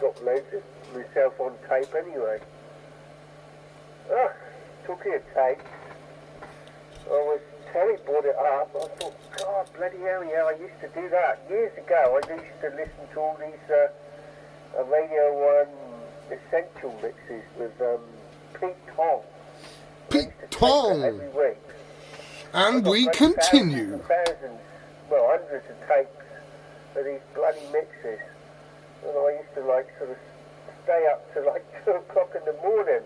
got loads of myself on tape anyway. Talking of tapes, Terry brought it up. I thought, God, bloody hell, yeah, I used to do that. Years ago, I used to listen to all these Radio 1 essential mixes with Pete Tong. Pete Tong! Every week. And we continue. Hundreds of tapes of these bloody mixes. And I used to sort of stay up till 2 o'clock in the morning.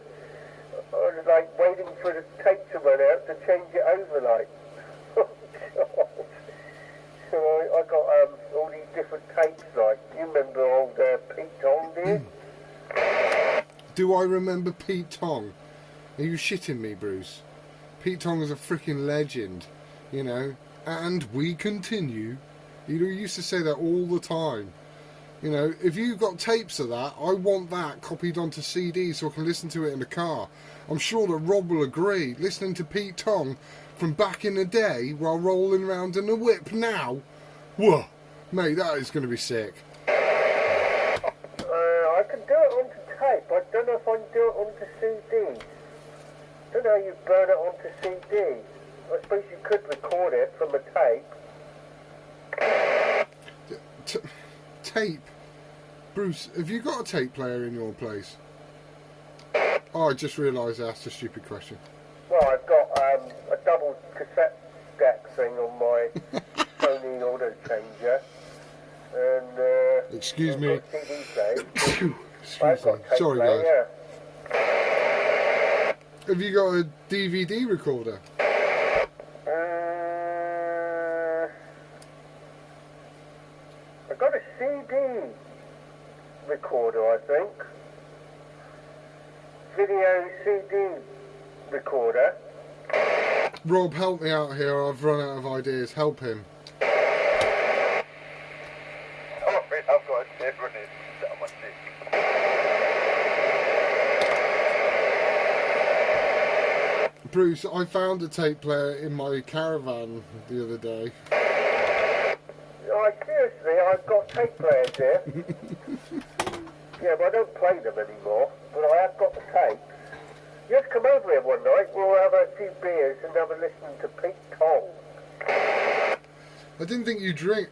I was waiting for the tape to run out to change it over Oh God. So I got all these different tapes you remember old Pete Tong did? Do I remember Pete Tong? Are you shitting me, Bruce? Pete Tong is a freaking legend, you know. And we continue. You used to say that all the time. You know, if you've got tapes of that, I want that copied onto CD so I can listen to it in the car. I'm sure that Rob will agree. Listening to Pete Tong from back in the day while rolling around in a whip now. Whoa, mate, that is going to be sick. I can do it onto tape. I don't know if I can do it onto CD. I don't know how you burn it onto CD. I suppose you could record it from a tape. Tape? Bruce, have you got a tape player in your place? Oh, I just realised I asked a stupid question. Well, I've got a double cassette deck thing on my Sony auto changer. And, excuse me. CD tape. Excuse me. Sorry, player, guys. Yeah. Have you got a DVD recorder? I've got a CD recorder, I think. Video CD recorder. Rob, help me out here. I've run out of ideas. Help him. I've got a tape running on my stick. Bruce, I found a tape player in my caravan the other day. Seriously, I've got tape players here. Yeah, but I don't play them anymore. But I have got the tapes. You just come over here one night, we'll have a few beers and have a listen to Pete Tong. I didn't think you drank.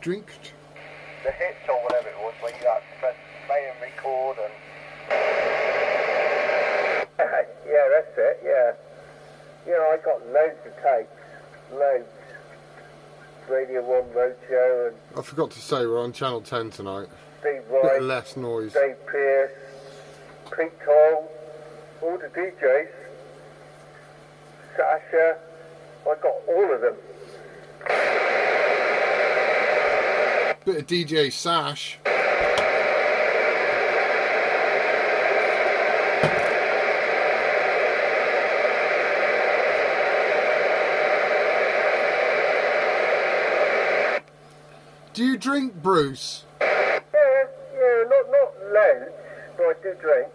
The hits or whatever it was, where you had to press play and record and... Yeah, that's it, yeah. You know, I got loads of tapes. Loads. Radio 1 Roadshow and... I forgot to say, we're on Channel 10 tonight. Steve Wright, Bit less noise. Dave Pearce, Pete Tong, all the DJs, Sasha, I got all of them. Bit of DJ Sash. Do you drink, Bruce? Yeah, not loads, but I do drink.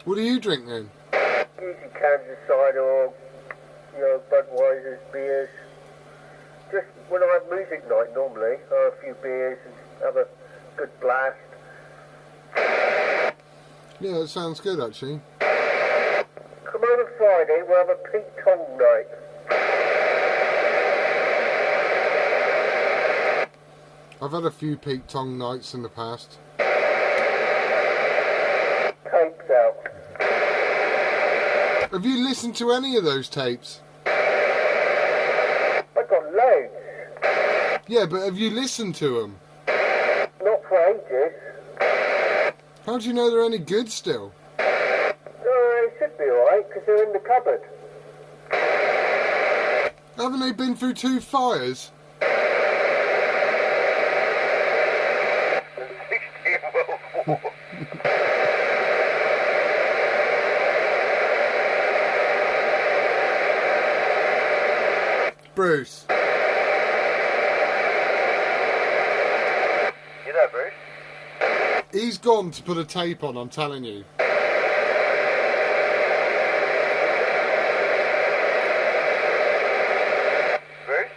What do you drink then? Usually cans of cider or, Budweiser's, beers. Just when I have music night normally, I have a few beers and have a good blast. Yeah, that sounds good actually. Come over Friday, we'll have a Pete Tong night. I've had a few Pete Tong nights in the past. Tapes out. Have you listened to any of those tapes? I got loads. Yeah, but have you listened to them? Not for ages. How do you know they're any good still? They should be alright, because they're in the cupboard. Haven't they been through 2 fires? Bruce. You know, Bruce? He's gone to put a tape on, I'm telling you. Bruce?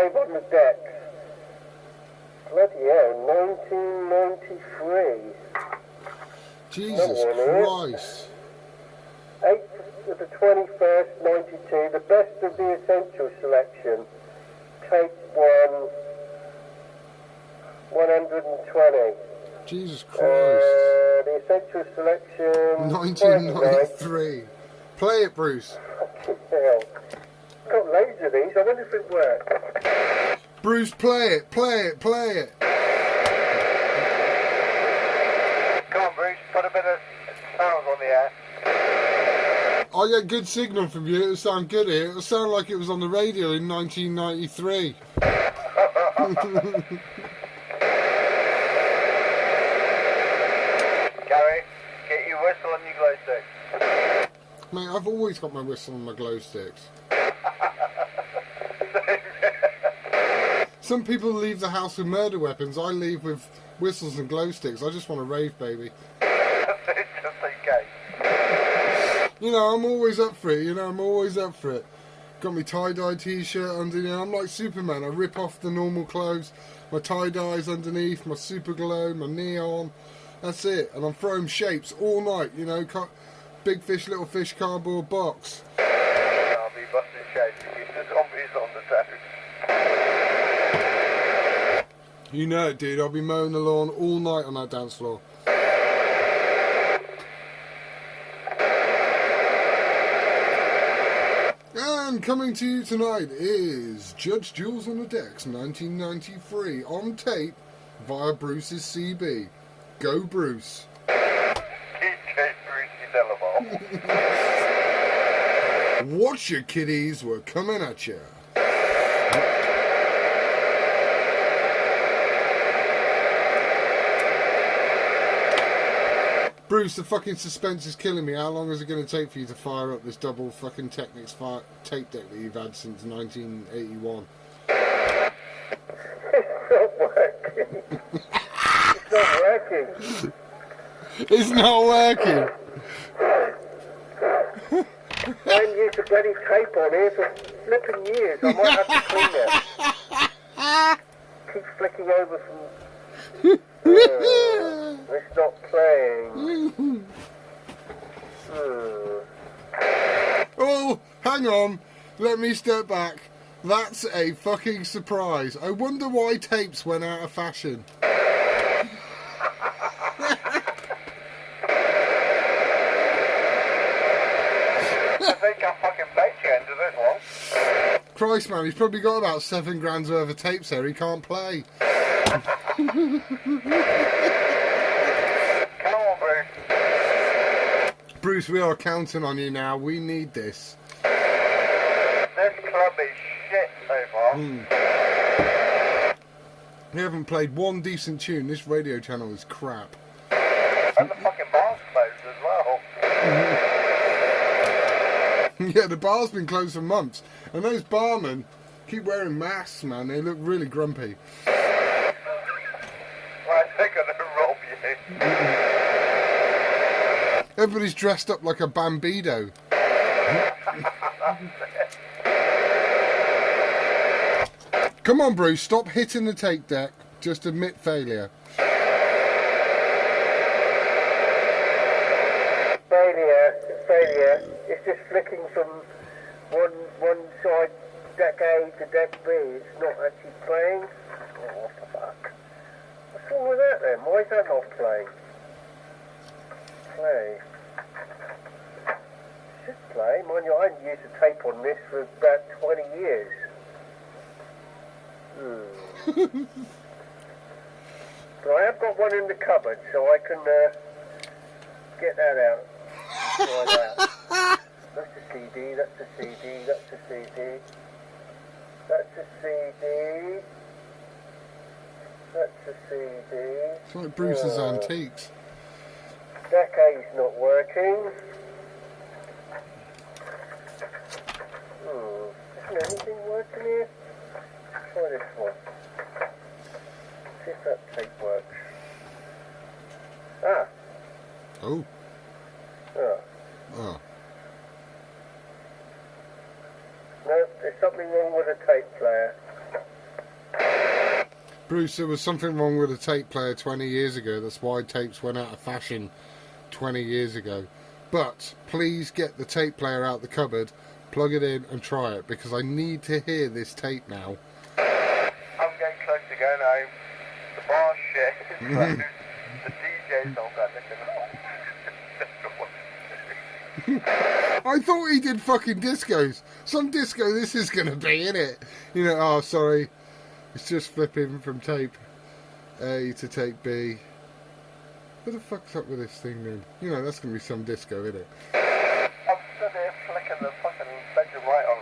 live on the decks. Bloody hell, 1993. Jesus Christ. 8th of the 21st, 92, the best of the Essential Selection. Tape 120. Jesus Christ. The Essential Selection. 1993. Play it, Bruce. Fucking hell. I've got loads of these, I wonder if it works. Bruce, play it, play it, play it. Come on, Bruce, put a bit of sounds on the air. I get good signal from you, it'll sound good here. It'll sound like it was on the radio in 1993. Gary, get your whistle and your glow stick. Mate, I've always got my whistle and my glow sticks. Some people leave the house with murder weapons. I leave with whistles and glow sticks. I just want to rave, baby. Just in case. You know, I'm always up for it. I'm always up for it. Got my tie-dye t-shirt underneath. I'm like Superman. I rip off the normal clothes. My tie-dye's underneath, my super glow, my neon. That's it. And I'm throwing shapes all night, Big fish, little fish, cardboard box. I'll be busting shapes to keep the zombies on the toes. You know it, dude. I'll be mowing the lawn all night on that dance floor. And coming to you tonight is Judge Jules on the Decks 1993 on tape via Bruce's CB. Go Bruce. DJ Brucey Delaval. Watch your kiddies, we're coming at you. Bruce, the fucking suspense is killing me. How long is it going to take for you to fire up this double fucking Technics tape deck that you've had since 1981? It's not working. It's not working. I haven't used a bloody tape on here for flipping years. I might have to clean it. Keep flicking over from... it's not playing. Oh, hang on. Let me step back. That's a fucking surprise. I wonder why tapes went out of fashion. I think I fucking baked you into this one. Christ, man, he's probably got about £7,000 worth of tapes there he can't play. Come on, Bruce. Bruce, we are counting on you now. We need this. This club is shit so far. We haven't played one decent tune. This radio channel is crap. And the fucking bar's closed as well. Yeah, the bar's been closed for months. And those barmen keep wearing masks, man. They look really grumpy. Well, they're gonna rob you. Everybody's dressed up like a Bambido. Come on, Bruce, stop hitting the tape deck. Just admit failure. Failure. It's just flicking from one side, deck A to deck B. It's not actually playing. Oh, what the fuck? What's wrong with that then? Why is that not playing? Play. Should play. Mind you, I haven't used a tape on this for about 20 years. But I have got one in the cupboard, so I can get that out. Try that. That's a CD, that's a CD, that's a CD. That's a CD. That's a CD. It's like Bruce's Antiques. Deck A's not working. Isn't anything working here? Try this one. See if that tape works. Ah. Oh. Oh. Oh. No, there's something wrong with the tape player. Bruce, there was something wrong with a tape player 20 years ago. That's why tapes went out of fashion 20 years ago. But please get the tape player out the cupboard, plug it in and try it, because I need to hear this tape now. I'm getting close to going home. The bar's shit. It's closed. The DJ's not got nothing. I thought he did fucking discos. Some disco this is going to be, innit? You know, oh, sorry. It's just flipping from tape A to tape B. What the fuck's up with this thing then? You know, that's going to be some disco, isn't it? I'm stood here flicking the fucking bedroom light on.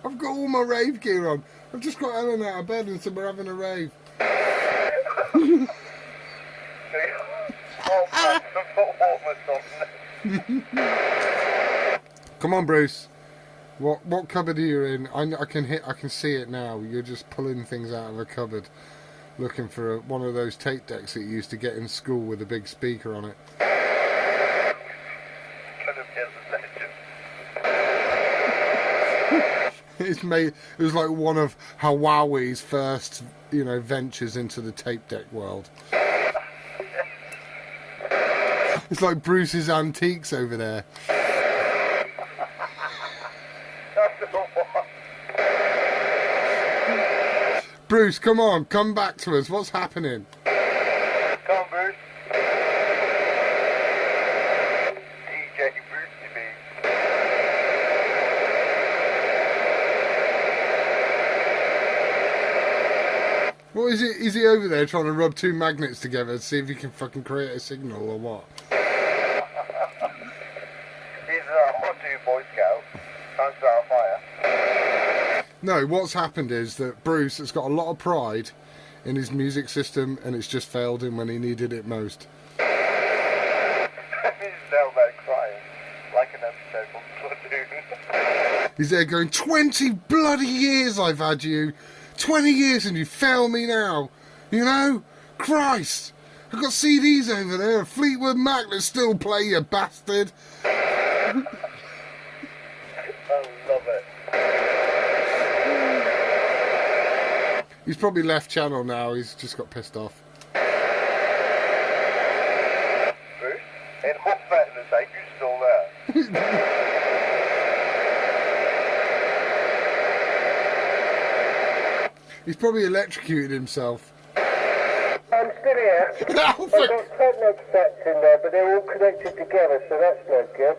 I've got all my rave gear on. I've just got Ellen out of bed and said we're having a rave. Come on, Bruce. What cupboard are you in? I can see it now. You're just pulling things out of a cupboard, looking for one of those tape decks that you used to get in school with a big speaker on it. It was like one of Hawaii's first, you know, ventures into the tape deck world. It's like Bruce's Antiques over there. Bruce, come on, come back to us. What's happening? Come on, Bruce. DJ Bruce CB. What is it? Is he over there trying to rub two magnets together to see if he can fucking create a signal or what? He's a hot Boy Scout. Trying to start a fire. No, what's happened is that Bruce has got a lot of pride in his music system and it's just failed him when he needed it most. He's now there crying like an episode from Platoon. He's there going, 20 bloody years I've had you. 20 years and you fail me now. You know? Christ. I've got CDs over there of Fleetwood Mac that still play, you bastard. I love it. He's probably left channel now. He's just got pissed off. Bruce, in all fairness, are you still there? He's probably electrocuted himself. I'm still here. Oh, I've got Technic sets in there, but they're all connected together, so that's no good.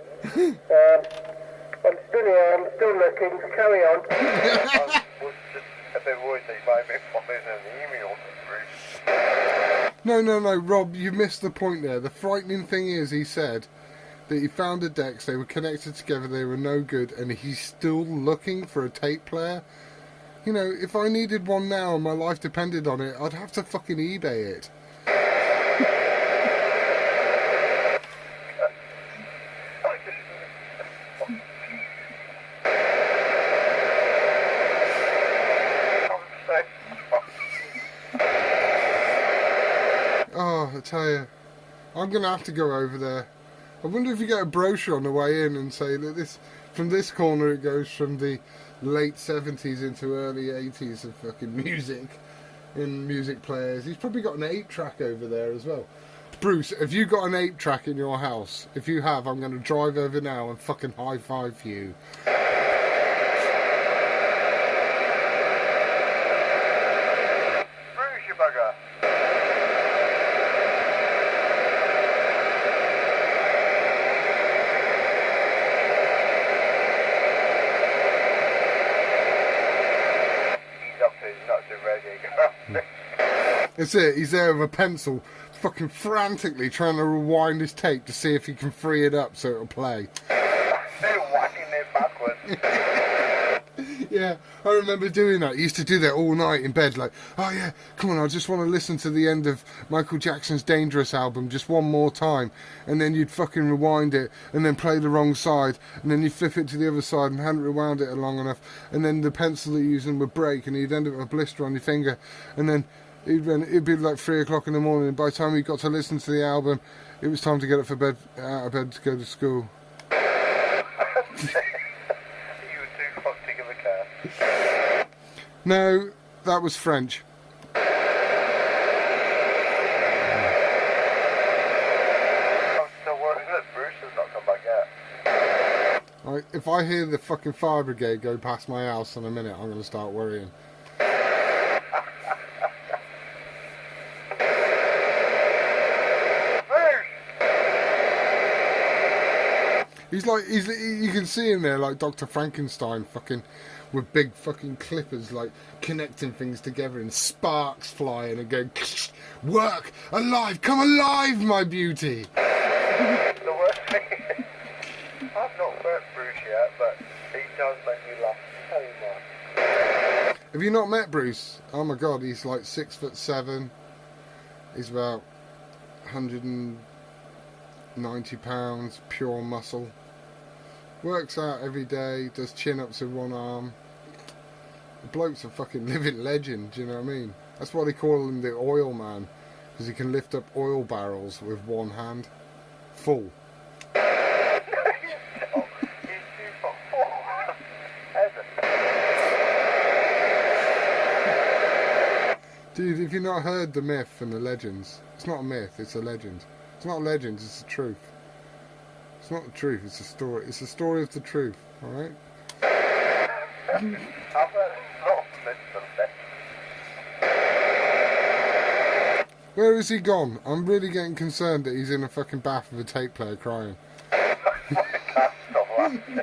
I'm still here. I'm still looking. Carry on. I was just a bit worried that you might have been following an email from Bruce. No, Rob, you missed the point there. The frightening thing is, he said that he found the decks, they were connected together, they were no good, and he's still looking for a tape player. You know, if I needed one now and my life depended on it, I'd have to fucking eBay it. Oh, I tell you, I'm going to have to go over there. I wonder if you get a brochure on the way in and say that this, from this corner it goes from the late 70s into early 80s of fucking music in music players. He's probably got an 8-track over there as well. Bruce, have you got an 8-track in your house? If you have, I'm going to drive over now and fucking high-five you. Bruce, you bugger. That's it, he's there with a pencil, fucking frantically trying to rewind his tape to see if he can free it up so it'll play. Still whacking it backwards. Yeah, I remember doing that. He used to do that all night in bed, like, oh yeah, come on, I just want to listen to the end of Michael Jackson's Dangerous album just one more time. And then you'd fucking rewind it and then play the wrong side. And then you'd flip it to the other side and hadn't rewound it long enough. And then the pencil that you're using would break and you'd end up with a blister on your finger. And then it'd be like 3 o'clock in the morning. And by the time you got to listen to the album, it was time to get up for bed, out of bed to go to school. You were too fucked to give a care. No, That was French. I'm still worried that Bruce has not come back yet. Right, if I hear the fucking fire brigade go past my house in a minute, I'm going to start worrying. You can see him there like Dr. Frankenstein, fucking, with big fucking clippers, like, connecting things together and sparks flying and going, work, alive, come alive, my beauty. The worst thing is, I've not met Bruce yet, but he does make me laugh so much. Have you not met Bruce? Oh my god, he's like 6'7". He's about 190 pounds, pure muscle. Works out every day, does chin-ups with one arm. The bloke's a fucking living legend, do you know what I mean? That's why they call him the oil man, because he can lift up oil barrels with one hand. Full. He's 2'4". Dude, have you not heard the myth and the legends? It's not a myth, it's a legend. It's not a legend, it's the truth. It's not the truth, it's a story. It's the story of the truth, alright? I've heard lots of this. Where has he gone? I'm really getting concerned that he's in a fucking bath with a tape player crying. I can't stop laughing.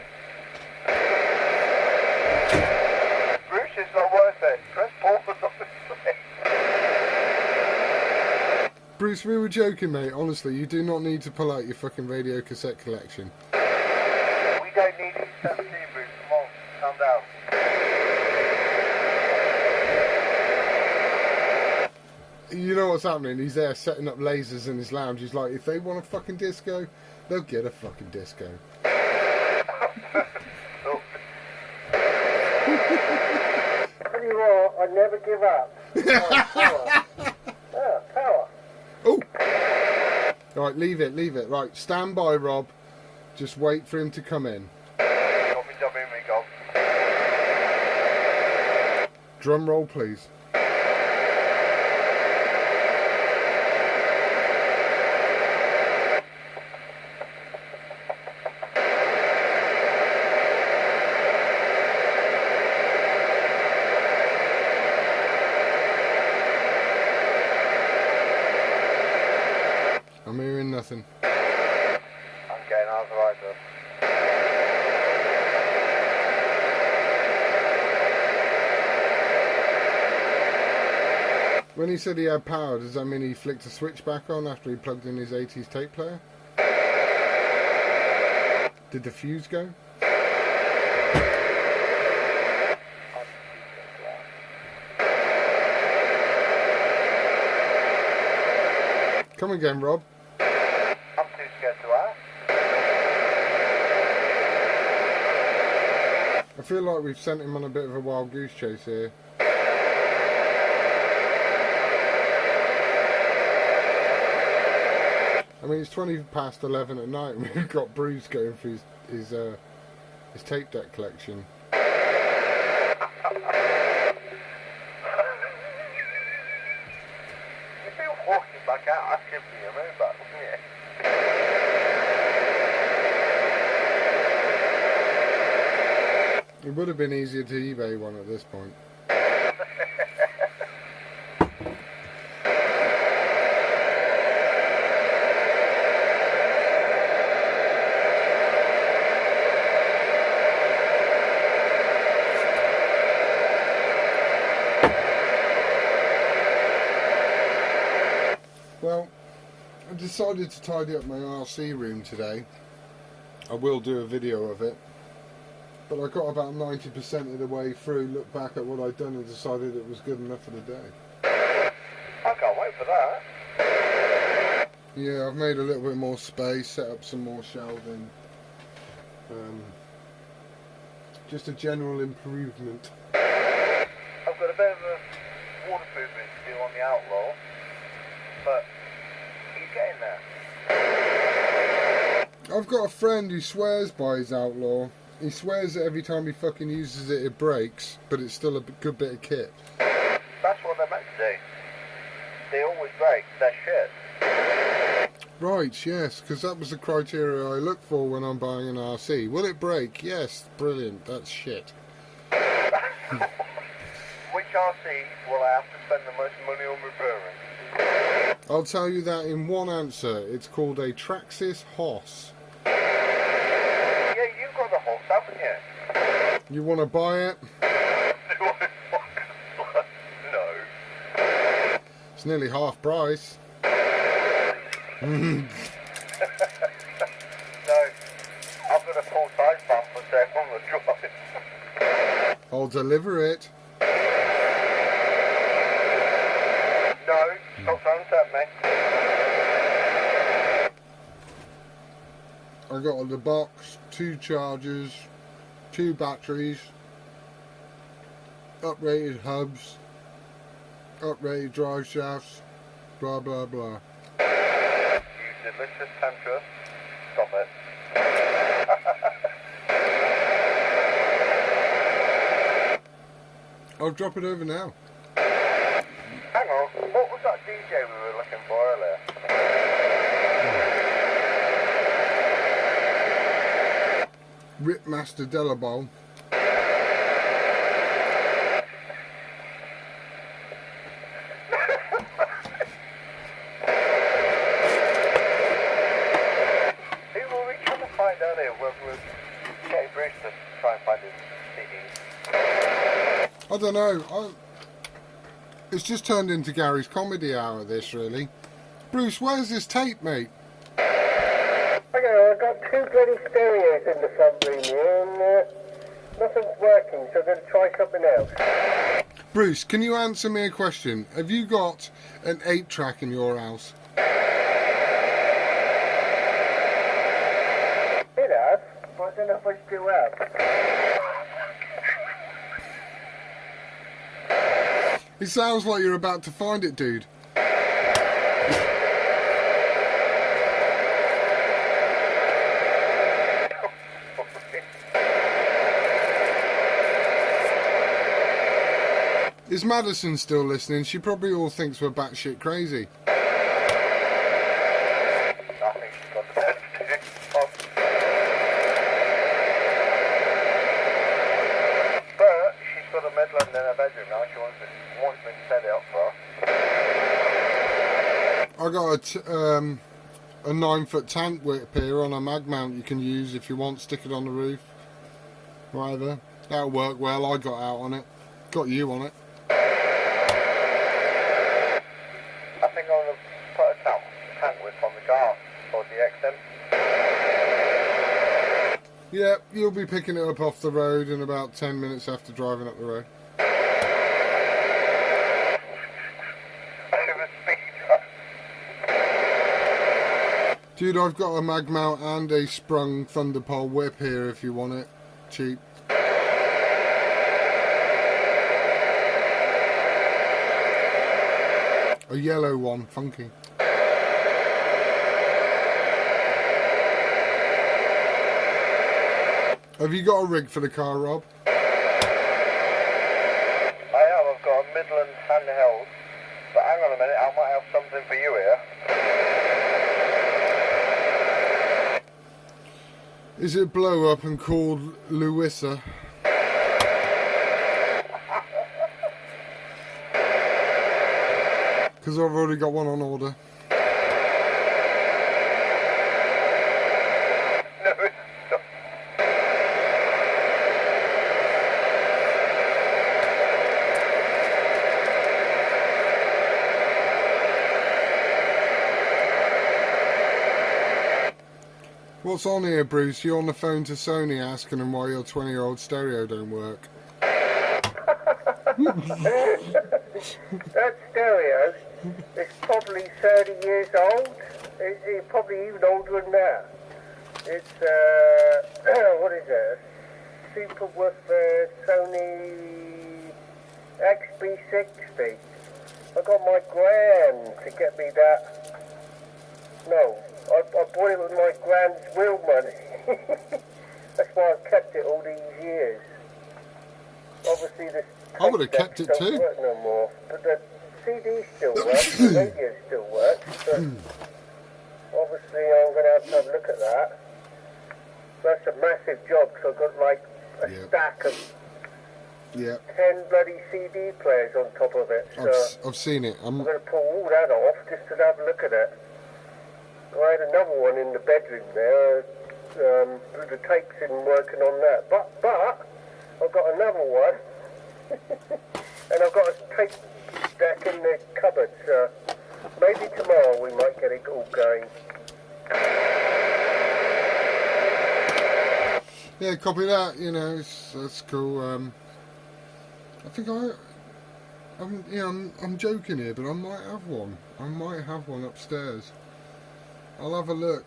Bruce, it's not worth it. Press pause on this thing. Bruce, we were joking, mate. Honestly, you do not need to pull out your fucking radio cassette collection. We don't need these 17, Bruce. Come on, calm down. You know what's happening? He's there setting up lasers in his lounge. He's like, if they want a fucking disco, they'll get a fucking disco. Tell you what, I never give up. Power. Power. Oh! Right, leave it. Right, stand by, Rob. Just wait for him to come in. Copy, go. Drum roll, please. I'm hearing nothing. I'm getting arthritis. When he said he had power, does that mean he flicked a switch back on after he plugged in his 80s tape player? Did the fuse go? Come again, Rob. I'm too scared to ask. I feel like we've sent him on a bit of a wild goose chase here. I mean, it's 20 past 11 at night and we've got Bruce going through his tape deck collection. Walking back out, asking for your move back, wouldn't you? It would have been easier to eBay one at this point. Well, I decided to tidy up my RC room today. I will do a video of it. But I got about 90% of the way through, looked back at what I'd done and decided it was good enough for the day. I can't wait for that. Yeah, I've made a little bit more space, set up some more shelving. Just a general improvement. I've got a bit of a waterproofing to do on the Outlaw, but he's getting there. I've got a friend who swears by his Outlaw. He swears that every time he fucking uses it, it breaks, but it's still a good bit of kit. they're meant to do. They always break. They're shit. Right, yes, because that was the criteria I look for when I'm buying an RC. Will it break? Yes, brilliant. That's shit. Which RC will I have to spend the most money on repairing? I'll tell you that in one answer. It's called a Traxxas Hoss. Yeah, you've got the Hoss, haven't you? You want to buy it? No. It's nearly half price. No. I've got a full-size bus for sale on the drive. I'll deliver it. No, stop trying to tempt me. I got the box, 2 chargers, 2 batteries, uprated hubs, uprated drive shafts, blah blah blah. You delicious temptress. Stop it. I'll drop it over now. Hang on, what was that DJ we were looking for earlier? Ripmaster Delabol. Who were we trying to find earlier when we were getting Bruce to try and find his CDs? I don't know. It's just turned into Gary's comedy hour, this, really. Bruce, where's this tape, mate? Okay, I've got 2 bloody stereos in the front room here, and nothing's working, so I'm going to try something else. Bruce, can you answer me a question? Have you got an 8-track in your house? It has, but I don't know if I still have. It sounds like you're about to find it, dude. Is Madison still listening? She probably all thinks we're batshit crazy. I think she's got the best But she's got a Midland in her bedroom now. She wants me to set it up for her. I got a 9-foot tank whip here on a mag mount you can use if you want. Stick it on the roof. Whatever. That'll work well. I got out on it. Got you on it. I think I'm going to put a tank whip on the car for the XM. Yeah, you'll be picking it up off the road in about 10 minutes after driving up the road. Dude, I've got a mag mount and a sprung Thunderpole whip here if you want it. Cheap. A yellow one, funky. Have you got a rig for the car, Rob? I have. I've got a Midland handheld. But hang on a minute, I might have something for you here. Is it blow up and called Louisa? Because I've already got one on order. No, it's not. What's on here, Bruce? You're on the phone to Sony asking them why your 20-year-old stereo don't work. That stereo is probably 30 years old. It's probably even older than that. It's, what is it? Super woofer Sony XB60. I got my gran to get me that. No, I bought it with my gran's will money. That's why I've kept it all these years. Obviously, the I would have kept it don't too. work no more. But the CD still works, the radio still works, but obviously I'm going to have a look at that. That's a massive job, because I've got like a stack of 10 bloody CD players on top of it. So I've seen it. I'm going to pull all that off just to have a look at it. I had another one in the bedroom there. The tapes isn't working on that. But I've got another one. And I've got a tape deck in the cupboard. So maybe tomorrow we might get it all going. Yeah, copy that. You know, that's cool. I think I'm joking here, but I might have one. I might have one upstairs. I'll have a look.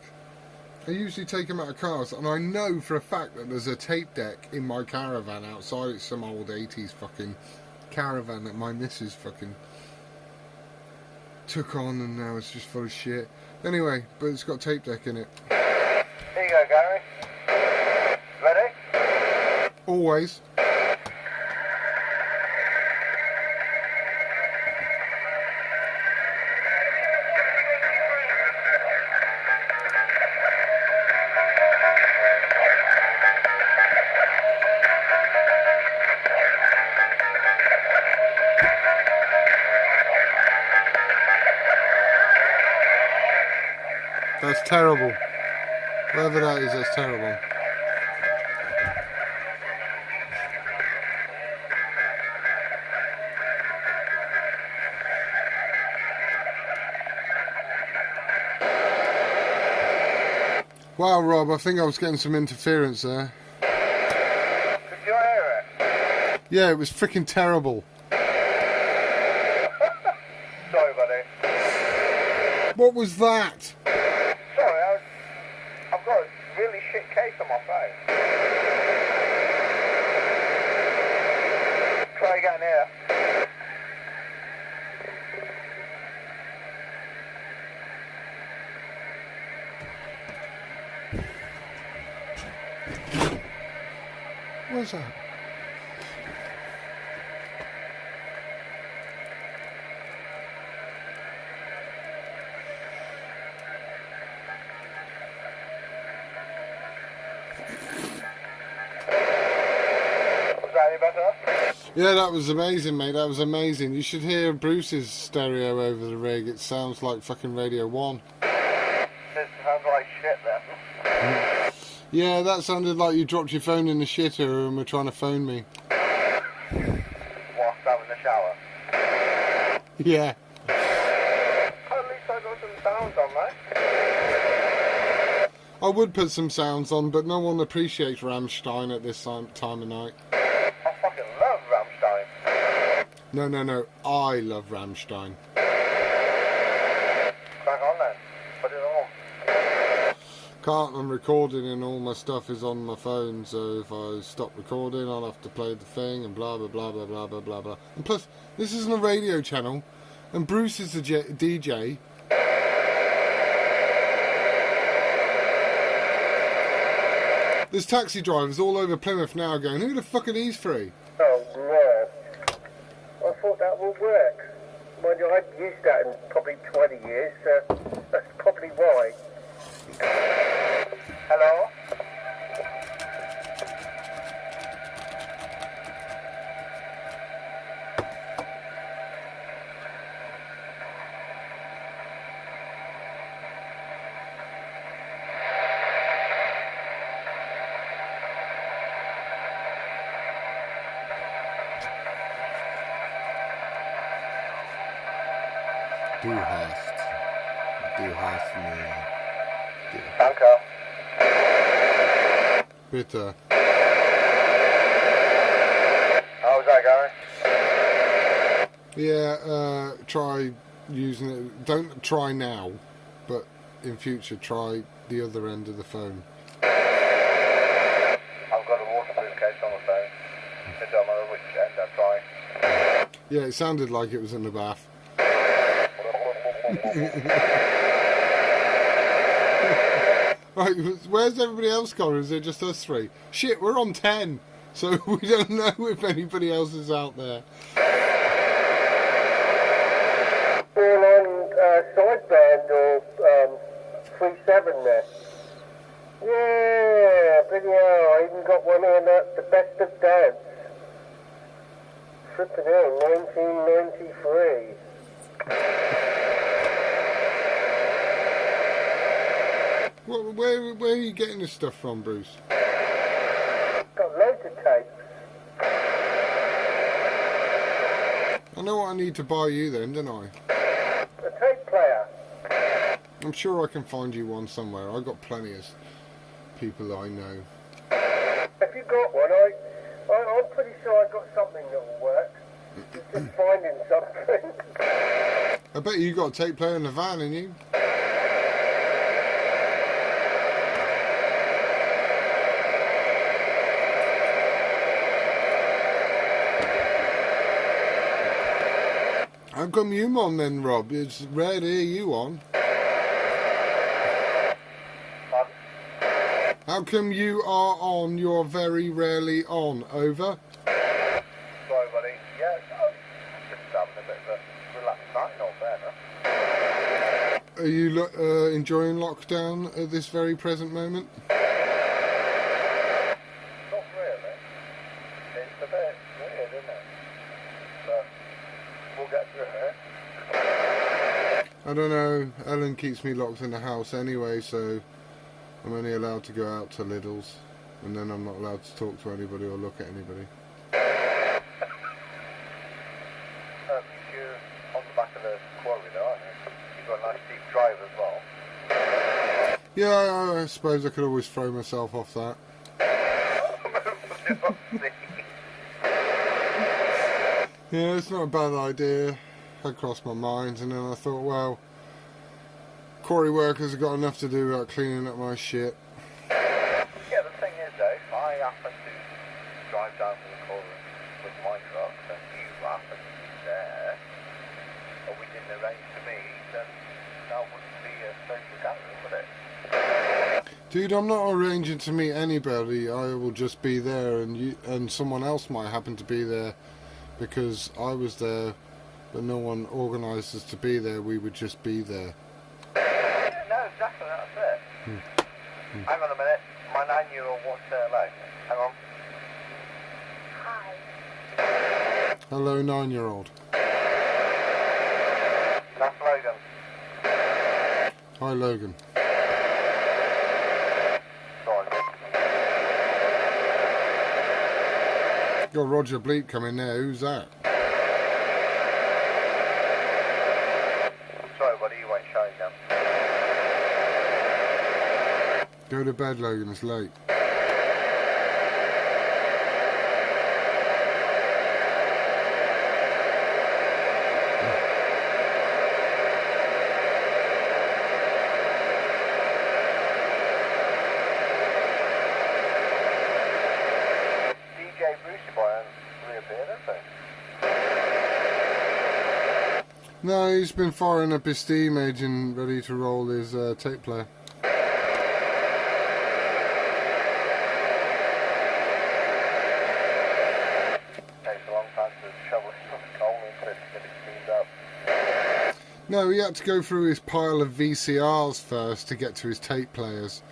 I usually take them out of cars, and I know for a fact that there's a tape deck in my caravan outside. It's some old 80s fucking caravan that my missus fucking took on, and now it's just full of shit. Anyway, but it's got a tape deck in it. Here you go, Gary. Ready? Always. That's terrible. Whatever that is, that's terrible. Wow, Rob, I think I was getting some interference there. Did you hear it? Yeah, it was freaking terrible. Sorry, buddy. What was that? Sorry, I've got a really shit case on my phone. Try again here. Where's that? Was that any better? Yeah, that was amazing, mate. That was amazing. You should hear Bruce's stereo over the rig. It sounds like fucking Radio 1. This sounds like shit then. Yeah, that sounded like you dropped your phone in the shitter and were trying to phone me. Whilst having a shower. Yeah. At least I got some sounds on, mate. I would put some sounds on, but no one appreciates Rammstein at this time of night. I fucking love Rammstein. No. I love Rammstein. Crack on then. Put it on. Can't, I'm recording and all my stuff is on my phone, so if I stop recording I'll have to play the thing and blah blah blah blah blah blah blah blah. And plus, this isn't a radio channel, and Bruce is the DJ. There's taxi drivers all over Plymouth now going, who the fuck are these three? Oh, no. I thought that would work. Mind you, I haven't used that in probably 20 years, so that's probably why. Hello? Du hast mir. Danke. Bitte. How's that going? Yeah, try using it. Don't try now, but in future try the other end of the phone. I've got a waterproof case on my phone. It's on my which end I try. Yeah, it sounded like it was in the bath. Right, where's everybody else gone? Or is it just us three? Shit, we're on 10. So we don't know if anybody else is out there. All on sideband or 3.7 there. Yeah, bloody hell, I even got one on the best of dads. Flipping hell, 1993. Where are you getting this stuff from, Bruce? Got loads of tapes. I know what I need to buy you then, don't I? A tape player. I'm sure I can find you one somewhere. I've got plenty of people I know. If you got one, I'm pretty sure I got something that will work. It's just finding something. I bet you got a tape player in the van, ain't you? How come you on then, Rob? It's rare to hear you on. How come you are on? You're very rarely on. Over. Sorry, buddy. Yeah, just having a bit of a relaxed night, not fair, no? Are you enjoying lockdown at this very present moment? Not really. It's a bit weird, isn't it? But we'll get through it. I don't know. Ellen keeps me locked in the house anyway, so I'm only allowed to go out to Lidl's, and then I'm not allowed to talk to anybody or look at anybody. You're on the back of the quarry though, aren't you? You've got a nice deep drive as well. Yeah, I suppose I could always throw myself off that. Yeah, it's not a bad idea. That crossed my mind, and then I thought, well, quarry workers have got enough to do about cleaning up my shit. Yeah, the thing is though, I happen to drive down to the quarry with my truck, and you happen to be there, or we didn't arrange to meet, then that wouldn't be a social gathering, would it? Dude, I'm not arranging to meet anybody. I will just be there, and someone else might happen to be there because I was there, but no one organised us to be there. We would just be there. Yeah, no, exactly, that's it. Hang on a minute, my 9-year-old wants to say hello. Hang on. Hi. Hello, 9-year-old. That's Logan. Hi, Logan. Sorry. Got Roger Bleep coming there. Who's that? Sorry, buddy, you won't show again. Go to bed, Logan. It's late. DJ Brucey Boy hasn't reappeared, has he? No, he's been firing up his steam engine, ready to roll his tape player. Takes a long time to shovel some coal into it to get it cleaned up. No, he had to go through his pile of VCRs first to get to his tape players.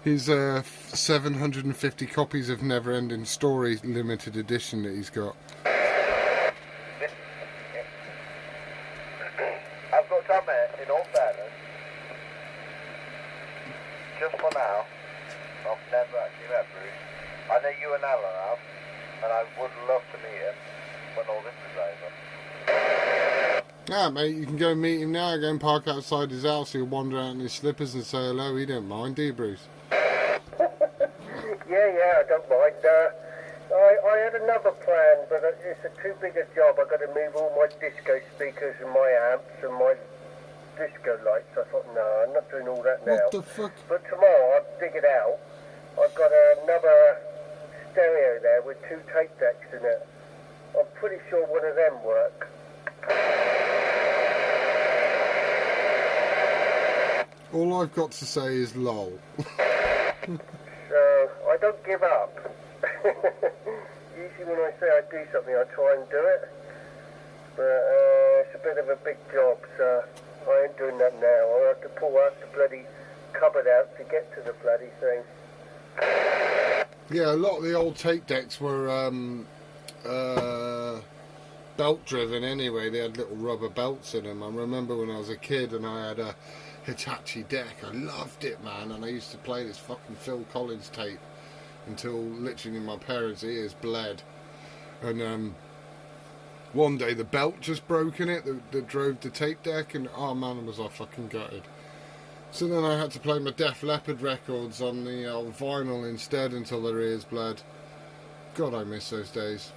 His 750 copies of Never Ending Story limited edition that he's got. I've got to admit, in all fairness, just for now, I've never actually met Bruce. I know you and Alan have, and I would love to meet him when all this is over. Yeah, mate, you can go meet him now, go and park outside his house, he'll wander out in his slippers and say hello, he don't mind, do you, Bruce? Yeah, I don't mind. I had another plan, but it's too big a job. I've got to move all my disco speakers and my amps and my disco lights. I thought, no, I'm not doing all that now. What the fuck? But tomorrow I'll dig it out. I've got another stereo there with 2 tape decks in it. I'm pretty sure one of them work. All I've got to say is lol. So I don't give up. Usually when I say I do something, I try and do it. But it's a bit of a big job, so I ain't doing that now. I'll have to pull out the bloody cupboard out to get to the bloody thing. Yeah, a lot of the old tape decks were belt driven anyway. They had little rubber belts in them. I remember when I was a kid and I had a Hitachi deck. I loved it, man, and I used to play this fucking Phil Collins tape until literally my parents' ears bled. And one day the belt just broke in it that drove the tape deck, and oh man, was I fucking gutted. So then I had to play my Def Leppard records on the old vinyl instead until their ears bled. God, I miss those days.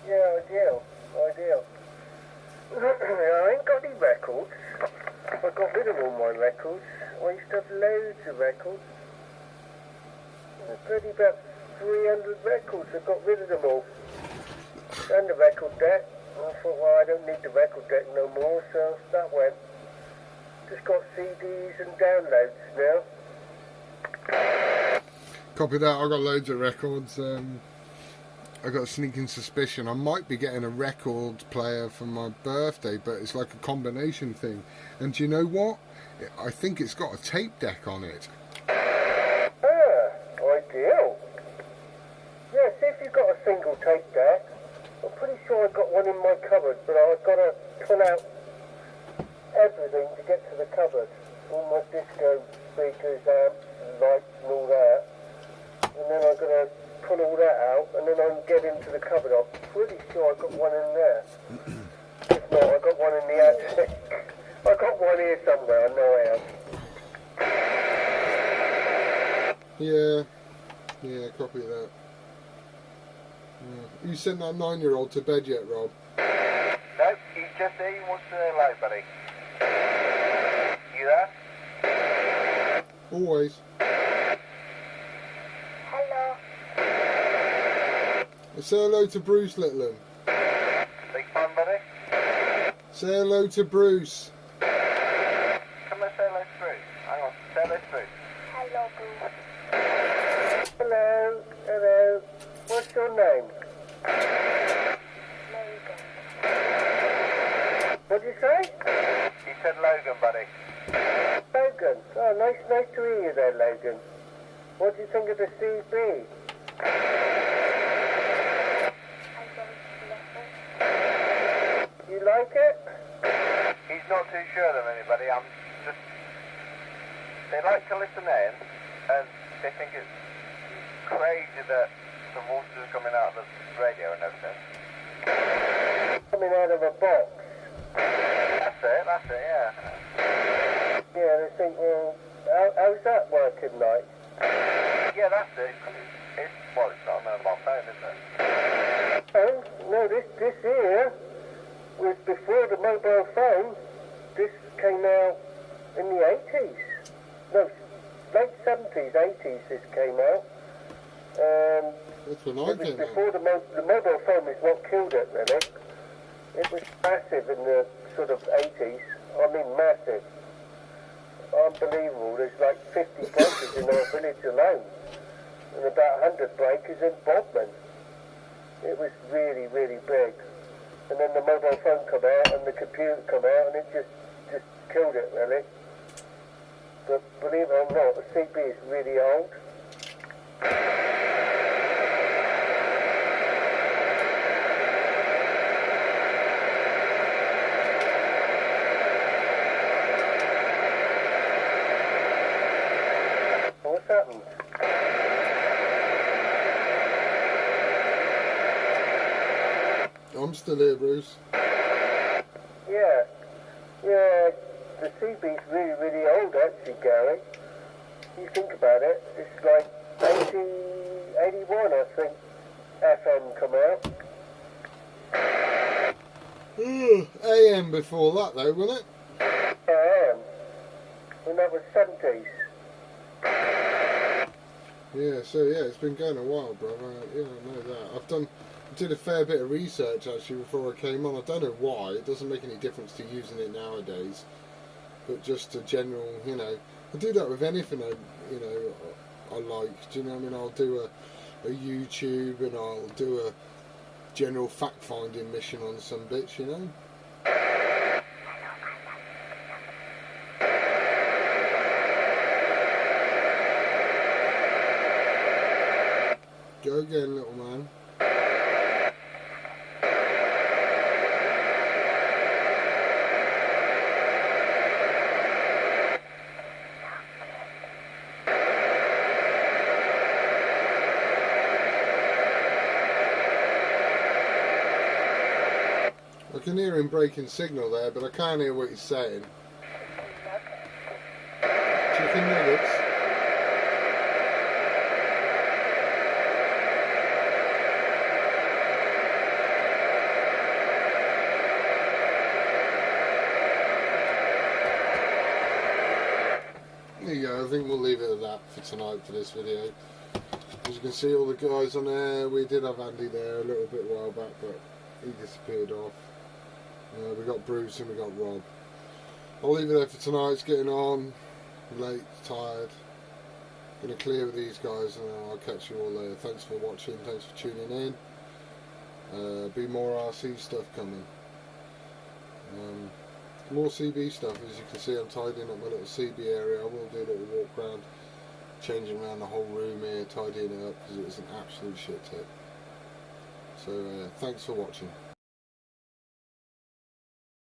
Yeah, ideal. I ain't got any records. I got rid of all my records. I used to have loads of records. There's pretty about 300 records. I got rid of them all. And the record deck. I thought, well, I don't need the record deck no more, so that went. Just got CDs and downloads now. Copy that. I got loads of records. I got a sneaking suspicion I might be getting a record player for my birthday, but it's like a combination thing. And do you know what? I think it's got a tape deck on it. Ideal. Yeah, see if you've got a single tape deck. I'm pretty sure I've got one in my cupboard, but I've got to pull out everything to get to the cupboard. All my disco speakers, amps, lights and all that. And then I'm going to pull all that out, and then I can get into the cupboard. I'm pretty sure I've got one in there. If not, I've got one in the attic. I've got one here somewhere, I know I have. Yeah, copy that. Yeah. You sent that 9-year-old to bed yet, Rob? No, he's just here. He wants to say hello, buddy. You there? Always. Hello. Say hello to Bruce, Littlin. Big fun, buddy. Say hello to Bruce. Come and say hello to Bruce. Hang on, say hello to Bruce. Hello, Bruce. Hello. What's your name? Logan. What'd you say? He said Logan, buddy. Logan. Oh, nice to hear you there, Logan. What do you think of the CB? You like it? He's not too sure of anybody. I'm just... They like to listen in, and they think it's crazy that the voices are coming out of the radio and everything. Coming out of a box. That's it, yeah. Yeah, they think, well, how's that working like? Yeah, that's it. Well, it's not a mobile phone, is it? Oh, no, this here was before the mobile phone. This came out in the 80s. No, late 70s, 80s this came out. That's when I It was came before out. the mobile phone is what killed it, really. It was massive in the sort of 80s. I mean, massive. Unbelievable. There's like 50 breakers in our village alone. And about 100 breakers in Bodmin. It was really, really big. And then the mobile phone come out and the computer come out and it just killed it, really. But believe it or not, the CB is really old. What's happened? I'm still here, Bruce. Yeah, the CB's really, really old actually, Gary. You think about it, it's like 81, I think, FM come out. AM before that, though, wasn't it? AM. And that was 70s. Yeah, so yeah, it's been going a while, brother. Yeah, I know that. I did a fair bit of research actually before I came on. I don't know why. It doesn't make any difference to using it nowadays. but just a general, you know, I do that with anything I like. Do you know what I mean? I'll do a YouTube, and I'll do a general fact-finding mission on some bits, you know. Go again, little man. I can hear him breaking signal there, but I can't hear what he's saying. Chicken nuggets. There you go, I think we'll leave it at that for tonight for this video. As you can see, all the guys on there, we did have Andy there a little bit a while back, but he disappeared off. We got Bruce and we got Rob. I'll leave it there for tonight. It's getting on, late, tired. Gonna clear with these guys and I'll catch you all later. Thanks for watching, thanks for tuning in. Be more RC stuff coming. More CB stuff. As you can see, I'm tidying up my little CB area. I will do a little walk around, changing around the whole room here, tidying it up because it was an absolute shit tip. So thanks for watching.